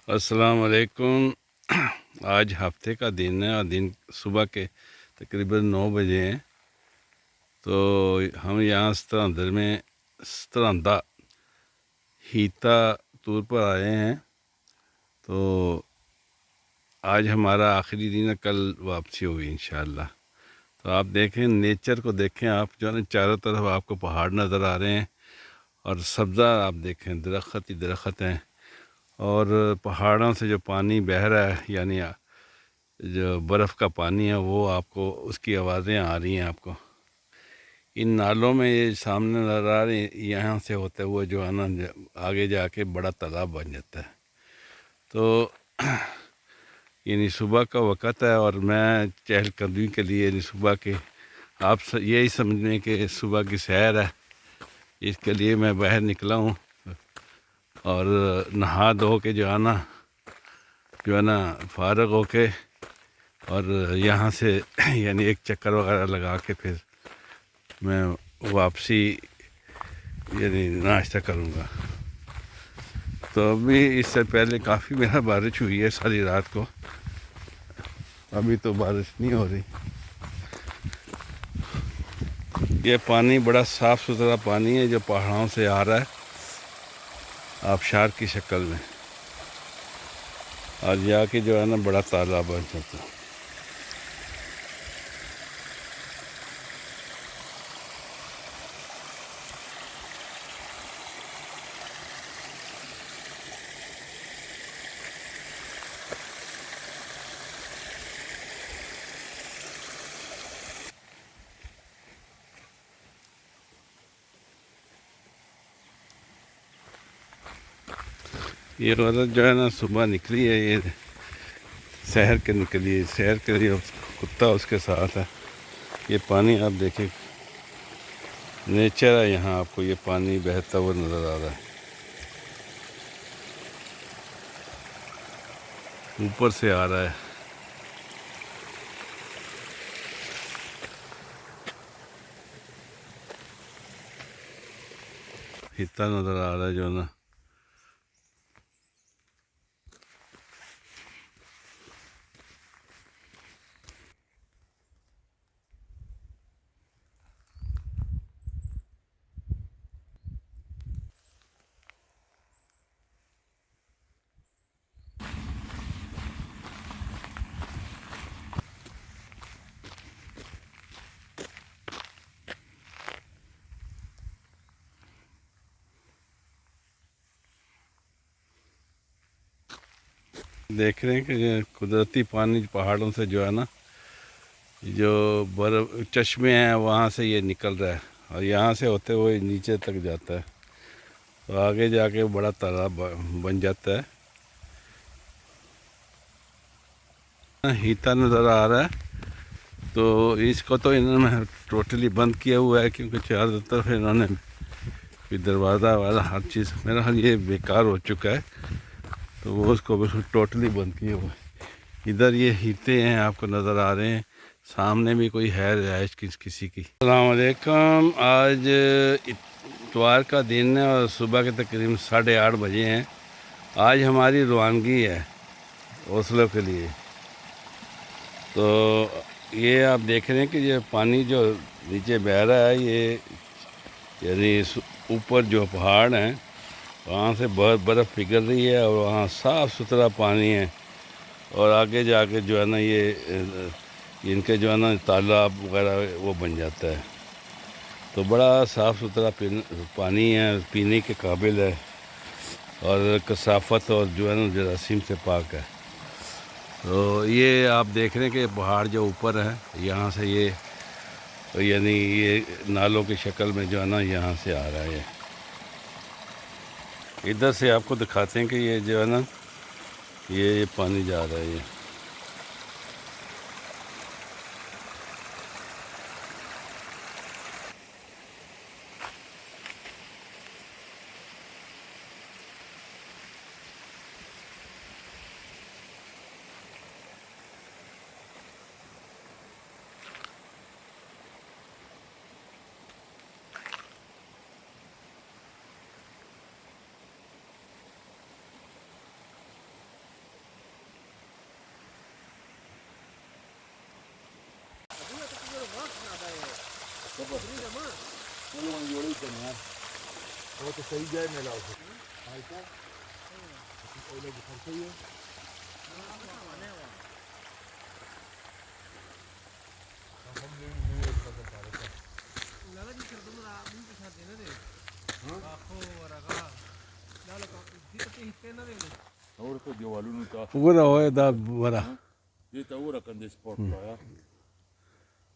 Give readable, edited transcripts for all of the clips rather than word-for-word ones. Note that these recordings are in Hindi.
अस्सलाम वालेकुम। आज हफ्ते का दिन है और दिन सुबह के तकरीबन 9 बजे हैं। तो हम यहाँ सरहंद में सरहंदा हीता टूर पर आए हैं। तो आज हमारा आखिरी दिन है, कल वापसी होगी इंशाअल्लाह। तो आप देखें, नेचर को देखें आप, जो है ना, चारों तरफ आपको पहाड़ नज़र आ रहे हैं और सब्ज़ा आप देखें, दरख्त ही दरख्त हैं। और पहाड़ों से जो पानी बह रहा है, यानी जो बर्फ़ का पानी है, वो आपको उसकी आवाज़ें आ रही हैं आपको। इन नालों में ये सामने नज़र आ रही, यहाँ से होते हुए जो है ना, आगे जाके बड़ा तालाब बन जाता है। तो यानी सुबह का वक़्त है और मैं चहलकदमी के लिए, यानी सुबह के, आप यही समझने कि सुबह की सैर है, इसके लिए मैं बाहर निकला हूँ। और नहा धो के जो है ना फ़ारग हो के, और यहाँ से यानी एक चक्कर वगैरह लगा के फिर मैं वापसी यानी नाश्ता करूँगा। तो अभी इससे पहले काफ़ी मेरा बारिश हुई है सारी रात को, अभी तो बारिश नहीं हो रही। ये पानी बड़ा साफ़ सुथरा पानी है जो पहाड़ों से आ रहा है आबशार की शक्ल में, और जाके जो है ना बड़ा तालाब बन जाता है। ये औरत जो है ना सुबह निकली है, ये शहर के निकली है, शहर के लिए कुत्ता उसके साथ है। ये पानी आप देखें, नेचर है यहाँ, आपको ये पानी बहता हुआ नज़र आ रहा है, ऊपर से आ रहा है। हिता नज़र आ रहा है जो ना। देख रहे हैं कि ये कुदरती पानी पहाड़ों से जो है ना, जो बर्फ चश्मे हैं वहाँ से ये निकल रहा है और यहाँ से होते हुए नीचे तक जाता है। तो आगे जाके बड़ा तालाब बन जाता है। हीता नज़र आ रहा है। तो इसको तो इन्होंने टोटली बंद किया हुआ है, क्योंकि चारों तरफ इन्होंने फिर दरवाज़ा वाला हर चीज़, मेरा ख्याल ये बेकार हो चुका है, तो वो उसको बिल्कुल टोटली बंद किया हुआ है। इधर ये हीते हैं आपको नज़र आ रहे हैं, सामने भी कोई है रिहाइश किसी की। अस्सलाम वालेकुम। आज इतवार का दिन है और सुबह के तकरीबन 8:30 बजे हैं। आज हमारी रवानगी है ओस्लो के लिए। तो ये आप देख रहे हैं कि ये पानी जो नीचे बह रहा है, ये यानी ऊपर जो पहाड़ हैं वहाँ से बहुत बर्फ़ पिघल रही है और वहाँ साफ़ सुथरा पानी है। और आगे जाके जो है ना इनके जो है ना तालाब वगैरह वो बन जाता है। तो बड़ा साफ़ सुथरा पानी है, पीने के काबिल है और कसाफत और जो है ना जरासीम से पाक है। तो ये आप देख रहे हैं कि पहाड़ जो ऊपर है, यहाँ से ये यानी ये नालों की शक्ल में जो है ना यहाँ से आ रहा है। इधर से आपको दिखाते हैं कि ये जो है ना ये पानी जा रहा है। ये जोड़ी करना वो तो सही जाए मिला उसे सही है और तो जो वालू नहीं था पूरा होए दा बरा ये तो वो रखन दे स्पॉट का यार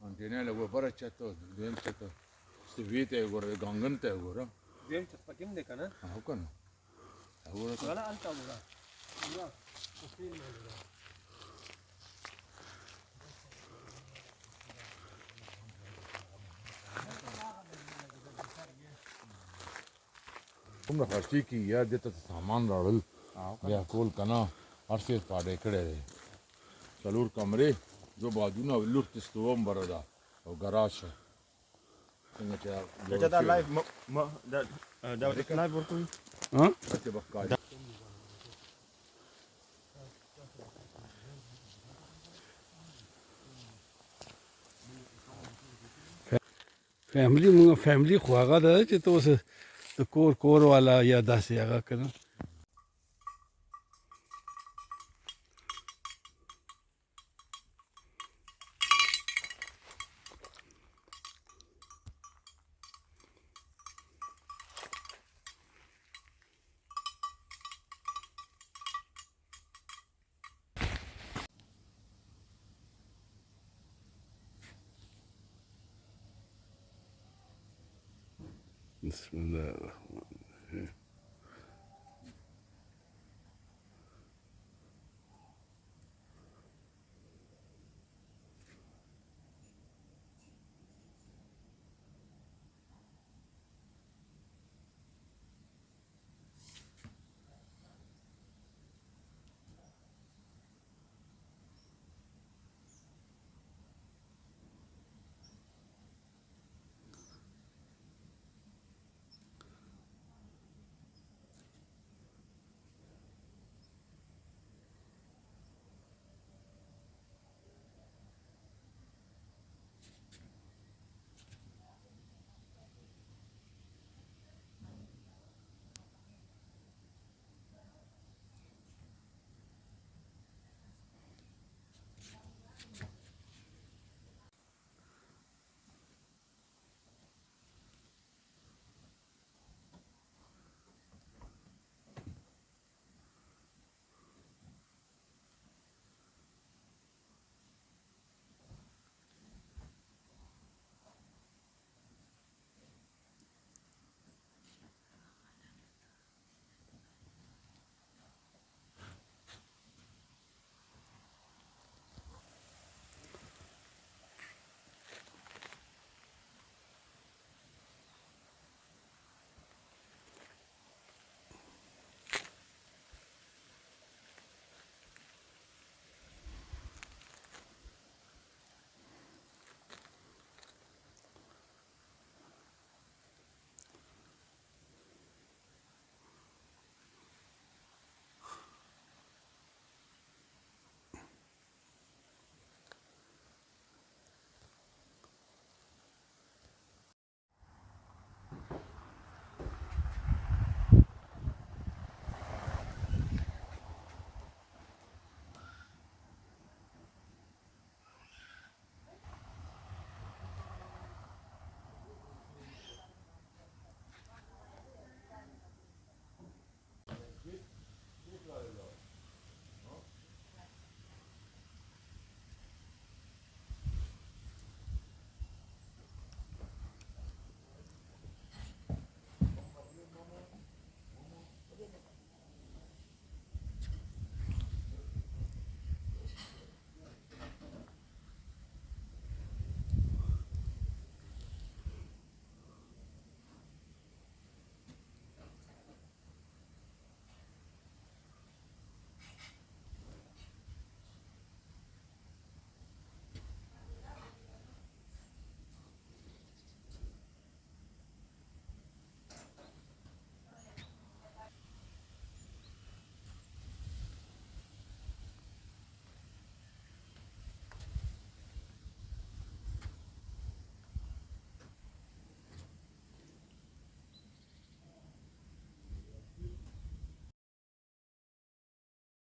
अंटेना लगो पर अच्छा तो देम से तो स्वीट है गोर गंगन ते गोर देम चपकिम देखा ना हां कन वो वाला अलता बोला पूरा उसी में लगा तुमने खर्ची की यार जे तो सामान राड़ल या कोल कना अर्से पाड़े खड़े रहे चलूर कमरे जो बाजू ना लुट तिस्तोम बरदा और गराश Jadi dah live, dah live waktu ni. हाँ अच्छे बक्का फैमिली ख्वागा दा चे तो उस तो कोर वाला या दस यागा करना बिस्मिल्लाह